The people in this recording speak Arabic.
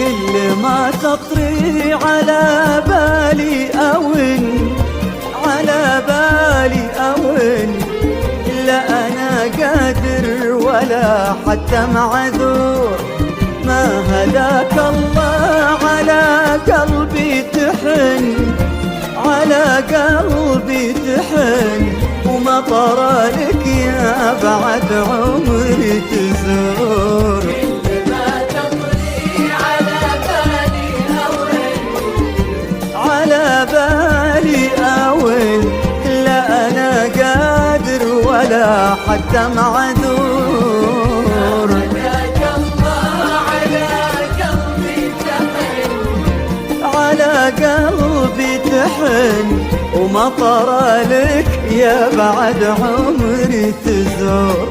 كل ما تطري على بالي أون على بالي أون، لا أنا قادر ولا حتى معذور. ما هداك الله على قلبي تحن، على قلبي تحن، وما طرى لك يا بعد عمري تزور. كل ما تطري على بالي أون، على بالي أون، لا أنا قادر ولا حتى معذور. هداك الله على قلبي تحن، على قلبي تحن، وما طرى لك يا بعد عمري تزور.